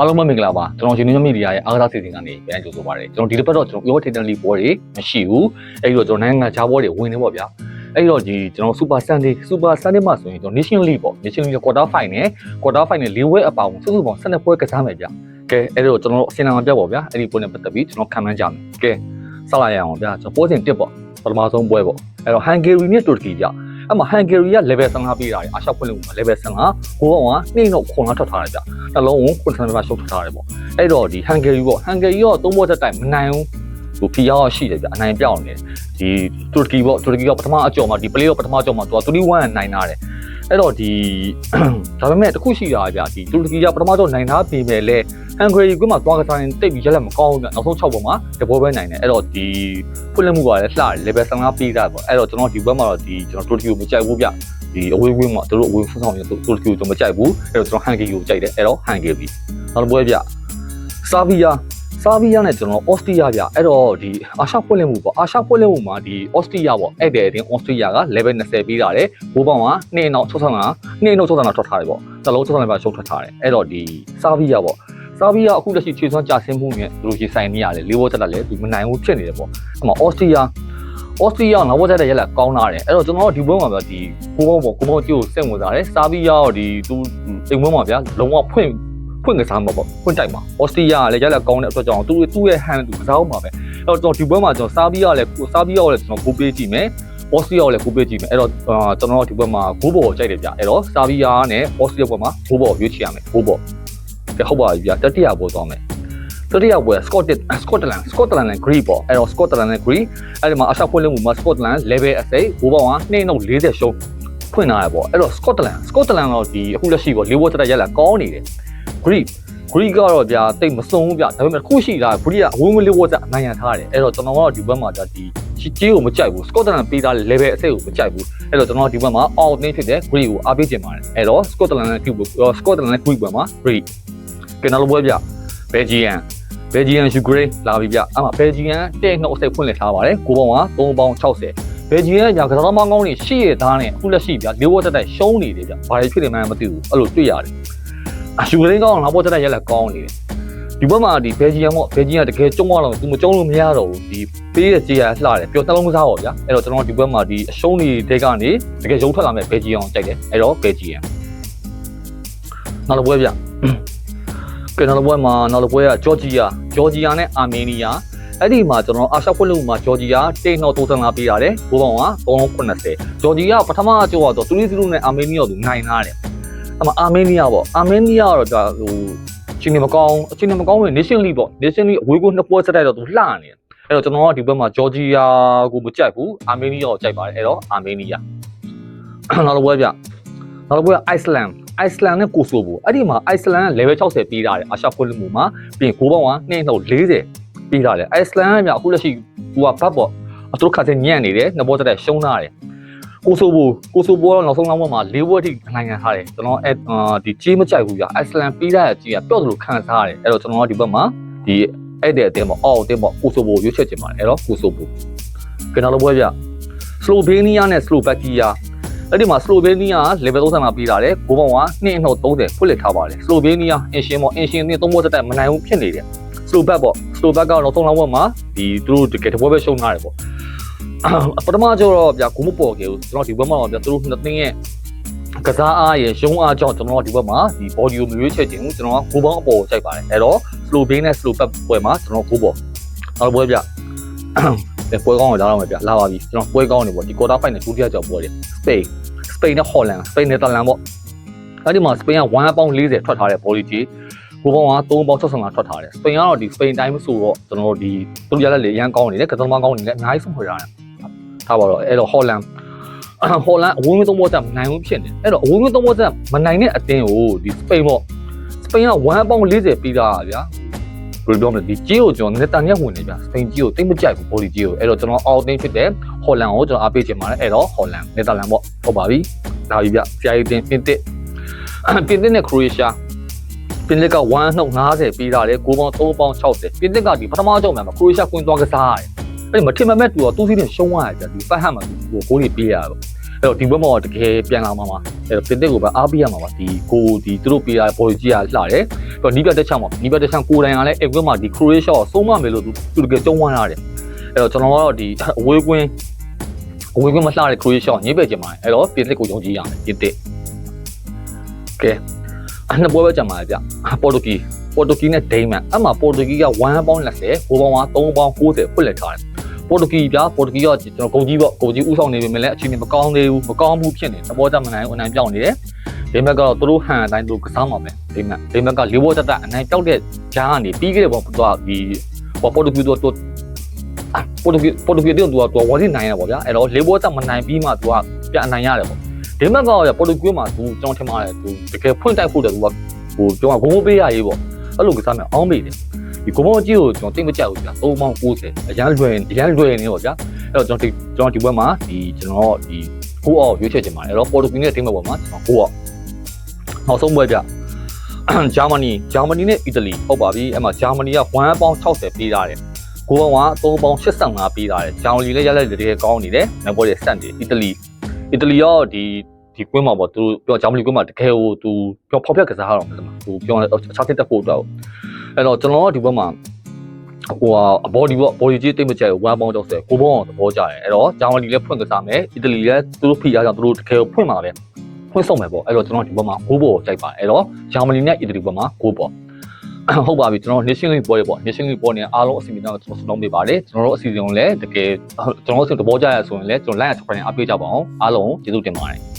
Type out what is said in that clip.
အားလုံးပဲမင်္ဂလာပါကျွန်တော် Union Media ရဲ့အားကစားစီစဉ်ကနေပြန်ကြိုဆိုပါရစေကျွန်တော်ဒီတစ်ပတ်တော့ကျွန်တော် Euro Technically ပွဲတွေမရှိဘူးအဲ့တော့ကျွန်တော်နိုင်ငံခြားပွဲတွေဝင်နေပေါ့ဗျာအဲ့တော့ဒီကျွန်တော် Super Sunday မှာဆိုရင်ကျွန်တော် National League ပေါ့ National League Quarter Final ၄ပွဲအပေါင်းစုစုပေါင်း12ပွဲကစားမယ်ဗျာကဲအဲ့တော့ကျွန်တော်အစင်လာမပြတ်ပေါ့ဗျာအဲ့ဒီပွဲနဲ့ပတ်သက်ပြီးကျွန်တော်ခံမှန်းကြမယ်ကဲစလာရအောင်ဗျာကျွန်တော်ပွဲစဉ်1ပေါ့ပထမဆုံးပွဲပေါ့အဲ့တော့ Hungary နဲ့ Turkey ဗျအဲ့မှာ Hungary က level 15ပေးတာအာရှဖွင့်လို့မှာ level 15ကိုကောင်ကနှိမ့်တော့ခွန်လာထွက်ထားတယ်ဗျနှလုံးကိုခွန်ဆန်မှာရှုပ်ထွက်ထားတယ်ပေါ့အဲ့တော့ဒီ Hungary ပေါ့ Hungary ရော3ပွဲတက်တိုင်မနိုင်ဘူးဟိုဖီရောက်ရှိတယ်ဗျအနိုင်ပြောင်းနေဒီ Turkey ပေါ့ Turkey ကပထမအကြော်မှာဒီ play ရောပထမအကြော်မှာသူက3-1နိုင်ထားတယ်အဲ့တော့ဒီဒါပေမဲ့တခုရှိတာဗျဒီ Turkey ကပထမကြော်နိုင်ထားပြီမဲ့လေ Hungary ကမှသွားကစားရင်တိတ်ပြီးရက်လက်မကောင်းဘူးဗျနောက်ဆုံး6ပုံမှာတပွဲပဲနိုင်တယ်အဲ့တော့ဒီဖွင့်လှစ်မှုကလည်းလှတယ် level 15ပေးတာပေါ့အဲ့တော့ကျွန်တော်ဒီဘက်မှာတော့ဒီကျွန်တော် Turkey ကိုမကြိုက်ဘူးဗျဒီအဝေးဝင်းမှာတို့အဝေးဖုန်းဆောင်ရတူတူကိုမကြိုက်ဘူးအဲ့တော့ကျွန်တော် Hungary ကိုကြိုက်တယ်အဲ့တော့ Hungary နောက်တစ်ပွဲဗျဆာဗီယာနဲ့ကျွန်တော် Austria ဗျအဲ့တော့ဒီအာရှဖွင့်လှစ်မှုပေါ့အာရှဖွင့်လှစ်မှုမှာဒီ Austria ပေါ့အဲ့တဲ့အတင်း Austria က level 20ပေးတာတယ်ဘိုးပေါင်းက2နောက်65ထွက်ထားတယ်ပေါ့တလုံး65ပါရှုံးထွက်ထားတယ်အဲ့တော့ဒီဆာဗီယာပေါ့ဆာဗီယာအခုလက်ရှိခြေစွမ်းကျဆင်းမှုနဲ့သူတို့ရေဆိုင်နေရတယ်၄ဘောတက်လာလဲသူမနိုင်ဘူးဖြစ်နေတယ်ပေါ့အဲ့မှာ Austria နောက်ဘက်တက်တဲ့ရက်လက်ကောင်းလာတယ်အဲ့တော့ကျွန်တော်ဒီဘက်မှာဗျဒီကိုပေါင်းကြည့်ကိုစိတ်ဝင်စားတယ်ဆာဗီယာရောဒီသူအိမ်ဘက်မှာဗျလုံးဝဖွင့်ကစားမှာပေါ့ဖွင့်တိုက်မှာအော်စတြီးယားလည်းရက်လက်ကောင်းတဲ့အတွက်ကြောင့်သူ့ရဲ့ဟန်သူကစားအောင်ပါပဲအဲ့တော့ဒီဘက်မှာကျွန်တော်ဆာဗီယာလည်းကျွန်တော်ဂိုးပေးကြည့်မယ်အော်စတြီးယားလည်းဂိုးပေးကြည့်မယ်အဲ့တော့ကျွန်တော်ဒီဘက်မှာဂိုးဘော်ကြိုက်တယ်ဗျအဲ့တော့ဆာဗီယာနဲ့အော်စတြီးယားဘက်မှာဂိုးဘော်ရွေးချယ်ရမယ်ဂိုးဘော်ကဲဟုတ်ပါပြီဗျတတိယဘောသွားမယ်တတိယပွဲစကော့တလန်နဲ့ဂရီပေါ့အဲ့တော့စကော့တလန်နဲ့ဂရီအဲ့ဒီမှာအရှဖွင့်လို့မှာစကော့တလန် level အစိဂိုးဘော်က240ရှုံးဖွင့်လာရပေါ့အဲ့တော့စကော့တလန်တော့ဒီအခုလက်ရှိပေါ့၄ဘောတက်ရက်လက်ကောင်းနေတယ်ဂရီကတော့ဗျာတိတ်မစုံဘူးဗျာဒါပေမဲ့ခုရှိတာဂရီကအဝင်းဝင်းလေးဝတ်အနိုင်ရထားတယ်အဲ့တော့ကျွန်တော်ကတော့ဒီဘက်မှာဗျာဒီကြေးကိုမကြိုက်ဘူးစကော့တလန်ပေးထားတဲ့ level အစိတ်ကိုမကြိုက်ဘူးအဲ့တော့ကျွန်တော်ဒီဘက်မှာ out နေဖြစ်တဲ့ဂရီကိုအားပေးချင်ပါတယ်အဲ့တော့စကော့တလန်နဲ့ဂရီဘက်မှာဂရီကနောက်ပွဲဗျာဘယ်ဂျီယန်ယူကရိန်းလာပြီဗျအဲ့မှာဘယ်ဂျီယန်တဲ့နှုတ်အစိတ်ဖွင့်လှစ်ထားပါတယ်ကိုပေါင်းက360ဘယ်ဂျီယန်ကစားသမားကောင်းတွေရှိရသားနဲ့အခုလက်ရှိဗျာ၄ဘောတက်တိုက်ရှုံးနေတယ်ဗျဘာတွေဖြစ်နေမှန်းမသိဘူးအဲ့လိုတွေ့ရတယ်ယူကရိန်းကောင်းနောက်ဘောတက်တက်ရက်လက်ကောင်းနေတယ်ဒီဘက်မှာဒီဘယ်ဂျီယန်တကယ်ကျုံသွားတော့သူမကျုံလို့မရတော့ဘူးဒီပေးတဲ့ကြေးရလှတယ်ပျော်နှလုံးကစားပါဗျာအဲ့တော့ကျွန်တော်ဒီဘက်မှာဒီအရှုံးတွေကနေတကယ်ရုံထွက်လာမဲ့ဘယ်ဂျီယန်ကိုကြိုက်တယ်အဲ့တော့ဘယ်ဂျီယန်နောက်တစ်ပွဲဗျကဲနောက်တစ်ပွဲကဂျော်ဂျီယာနဲ့အာမေးနီးယားအဲ့ဒီမှာကျွန်တော်အာရှဖွင့်လို့မှာဂျော်ဂျီယာ1-35ပေးရတယ်ဘိုးပေါင်းက380ဂျော်ဂျီယာပထမအကျော်ကတော့3-0နဲ့အာမေးနီးယားကိုနိုင်ထားတယ်အဲ့မှာအာမေးနီးယားကတော့ဒါဟိုအချိန်မကောင်းပဲ Nation League ပေါ့ Nation League အဝေးကို2ပွဲဆက်တိုက်တော့သူလှနေတယ်အဲ့တော့ကျွန်တော်ကဒီဘက်မှာဂျော်ဂျီယာကိုမကြိုက်ဘူးအာမေးနီးယားကိုကြိုက်ပါတယ်အဲ့တော့အာမေးနီးယားနောက်တစ်ပွဲကအိုက်စလန်နဲ့ကိုဆိုဗိုအဲ့ဒီမှာအိုက်စလန်က level 60ပေးထားတယ်အာရှဖွင့်မှုမှာပြီးရင်ဂိုးပေါင်းက240ပေးထားတယ်အိုက်စလန်ကအခုလက်ရှိသူကဘတ်ပေါ့အတူခါစညံ့နေတယ်2ပွဲဆက်တိုက်ရှုံးထားတယ်ကိုဆိုဗိုတော့နောက်ဆုံးလောက်မှာ4ပွဲထိနိုင်ငံထားတယ်ကျွန်တော်ဒီကြေးမကြိုက်ဘူးဗျအိုက်စလန်ပေးတဲ့ကြေးကပျော့သလိုခံစားရတယ်အဲ့တော့ကျွန်တော်ဒီဘက်မှာဒီအဲ့တဲ့အတင်းပေါ့အော်အတင်းပေါ့ကိုဆိုဗိုရွေးချယ်ချင်ပါတယ်အဲ့တော့ကိုဆိုဗိုကနောက်တစ်ပွဲဗျစလိုဗေးနီးယားနဲ့စလိုဗက်ကီးယားအဲ့ဒီမှာစလိုဗေးနီးယား level 35ပေးထားတယ်ဂိုးပေါင်းက230ဖွင့်လှစ်ထားပါတယ်စလိုဗေးနီးယားအင်ရှင်နဲ့3ပွဲတက်မနိုင်ဘူးဖြစ်နေတယ်စလိုဘက်ကတော့နောက်ဆုံးလောက်မှာဒီသူတို့တကယ်တပွဲပဲရှုံးထားတယ်ပေါ့ပထမကျတော့ဗျာကိုမပေါ်ခဲ့ဘူးကျွန်တော်ဒီဘက်မှာတော့ဗျာသူတို့နှစ်သင်းရဲ့ကစားအားရဲ့ရုံးအားကြောင့်ကျွန်တော်ဒီဘက်မှာဒီ body ကိုမရွေးချယ်ခြင်းဘူးကျွန်တော်ကဂိုးပေါင်းအပေါ်ကိုကြိုက်ပါတယ်အဲ့တော့ slow base နဲ့ slow back ပွဲမှာကျွန်တော်ဂိုးပေါ်နောက်ပွဲဗျာပွဲကောင်းကိုလာတော့မယ်ဗျာလာပါပြီကျွန်တော်ပွဲကောင်းနေပေါ့ဒီ quarter final ဒုတိယကြောက်ပွဲတယ်စပိန်နဲ့ဟော်လန်စပိန်နဲ့တလန်ပေါ့အဲ့ဒီမှာစပိန်က140ထွက်ထားတဲ့ body ကြီးဘိုးပေါင်းက365ထွက်ထားတယ်စပိန်ကတော့ဒီစပိန်တိုင်းဆိုတော့ကျွန်တော်ဒီသူရလက်လေရန်ကောင်းနေတယ်ကစားသမားကောင်းနေတယ်အများကြီးဆုံးခွေထားတယ်ထားပါတော့အဲ့တော့ဟော်လန်အဝင်းဝင်းသုံးဘောတက်မနိုင်ဘူးဖြစ်နေအဲ့တော့အဝင်းဝင်းသုံးဘောတက်မနိုင်တဲ့အတင်းကိုဒီစပိန်က140ပေးတာဗျာဘယ်လိုပြောမလဲဒီကြေးကိုကျွန်တော်နေတာညက်ဝင်နေဗျာစပိန်ကြေးကိုတိတ်မကြိုက်ဘူးဘော်လီကြေးကိုအဲ့တော့ကျွန်တော်အောက်တင်းဖြစ်တဲ့ဟော်လန်ကိုကျွန်တော်အားပေးချင်ပါတယ်အဲ့တော့ဟော်လန်နေတာလန်ပေါ့ဟုတ်ပါပြီလာပြီဗျဆရာကြီးတင်းပြင်သစ်နဲ့ခရိုအေးရှားပြင်သစ်က150ပေးတာလေ9ပေါင်း3ပေါင်း60ပြင်သစ်ကဒီပထမအကြောင်းမှာခရိုအေးရှားကွင်းသွားကစားရတယ်အဲ့မထင်မဲ့သူကသူ့စီးတင်ရှုံးသွားတယ်ဗျဒီဖတ်ဟတ်မှာသူကိုဂိုးတွေပေးရတော့အဲ့တော့ဒီဘက်မှာတကယ်ပြန်လာမှာအဲ့တော့ပြင်သစ်ကိုပဲအားပေးရမှာပါဒီကိုဒီသူတို့ပေးရတဲ့ဘော်ကြီးကလှတယ် နီးပြတ်တဲ့ချောင်းပေါ့နီးပြတ်တဲ့ချောင်းကိုယ်တိုင်ကလည်းအဲ့ကွင်းမှာဒီခရိုအေးရှားကိုဆုံးမမယ်လို့သူတကယ်ကြုံးသွားရတယ်အဲ့တော့ကျွန်တော်ကတော့ဒီအဝေးကွင်းမလှတဲ့ခရိုအေးရှားကိုညှိပယ်ချင်ပါတယ်အဲ့တော့ပြင်သစ်ကိုယုံကြည်ရမယ်ပြင်သစ်ကဲနှစ်ပွဲပဲကြံပါလေဗျပေါ်တူဂီနဲ့ဒိန်းမန်အဲ့မှာပေါ်တူဂီက1ပေါင်း20ဟိုပေါင်းက3ပေါင်း90ဖွင့်လက်ထားတယ်ပေါ်တူဂီကကျွန်တော်ဂုံကြီးဥဆောင်နေပြီမဲ့လည်းအချိန်မကောင်းသေးဘူးမကောင်းဘူးဖြစ်နေသဘောတမနိုင်အနိုင်ပြောင်းနေတယ်ဒိန်းမန်ကတော့သူတို့ဟန်အတိုင်းသူကစားမှာပဲဒိန်းမန်ကလေးဘောတက်အနိုင်ပြောက်တဲ့ဂျားကနေပြီးခဲ့တဲ့ဘောသူကဒီပေါ်တူဂီတော့သူကဝါစီနိုင်ရပါဗျာအဲ့တော့လေးဘောတက်မနိုင်ပြီးမှသူကပြန်အနိုင်ရတယ်ပေါ့ဒိန်းမန်ကတော့ပေါ်တူဂီမှာသူကျွန်တော်ထင်ပါတယ်သူတကယ်ဖွင့်တိုက်ဖို့တယ်သူကဟိုကျွန်တော်ဂုံးပေးရရေးပေါ့အဲ့လိုကစားမယ်အောင်းမေးတယ်ဒီဂုံးကြီးကိုကျွန်တော်တိတ်မကြောက်ဘူးဗျာ3ပေါင်း90အရန်လွယ်နေပေါ့ဗျာအဲ့တော့ကျွန်တော်ဒီဘက်မှာဒီကျွန်တော်ဒီ9အောက်ရွေးချယ်ချင်ပါတယ်အဲ့တော့ပေါ်တူဂီနဲ့တိတ်မဲ့ပေါ်မှာကျွန်တော်9အောက်နောက်ဆုံးပွဲဗျဂျာမနီနဲ့အီတလီဟုတ်ပါပြီအဲ့မှာဂျာမနီက1ပေါင်း60ပေးထားတယ်9ပေါင်းက3ပေါင်း85ပေးထားတယ်ဂျာမနီလည်းရလိုက်တကယ်ကောင်းနေတယ်နောက်ပွဲတွေစက်တယ်အီတလီရောဒီကွင်းမှာပေါ့သူပြောဂျာမနီကွင်းမှာတကယ်ကိုသူပြောဖောက်ပြကစားရအောင်မလားသူပြောအခြားတက်ဖို့အတွက်အဲ့တော့ကျွန်တော်ဒီဘက်မှာဟိုဘော်ဒီကြီးတိတ်မကြိုက်ဘူး1ပေါင်း60 9ပေါင်းသဘောကျတယ်အဲ့တော့ဂျာမနီလည်းဖွင့်ကစားမယ်အီတလီလည်းသူတို့ဖိအားကြောင့်သူတို့တကယ်ဖွင့်မှာပဲဖွင့်ဆုံးမယ်ပေါ့အဲ့တော့ကျွန်တော်ဒီဘက်မှာ9ဘော်ကြိုက်ပါတယ်အဲ့တော့ဂျာမနီနဲ့အီတလီဘက်မှာ9ဘော်ဟုတ်ပါပြီကျွန်တော် Nation League ပွဲတွေပေါ့ Nation League ပွဲနဲ့အားလုံးအစီအစဉ်တော့ကျွန်တော်ဆုံးပေးပါတယ်ကျွန်တော်တို့အစီအစဉ်ကိုလည်းတကယ်ကျွန်တော်တို့သဘောကျရဆိုရင်လည်းကျွန်တော် like and subscribe အားပေးကြပါအောင်အားလုံးကျေးဇူးတင်ပါတယ်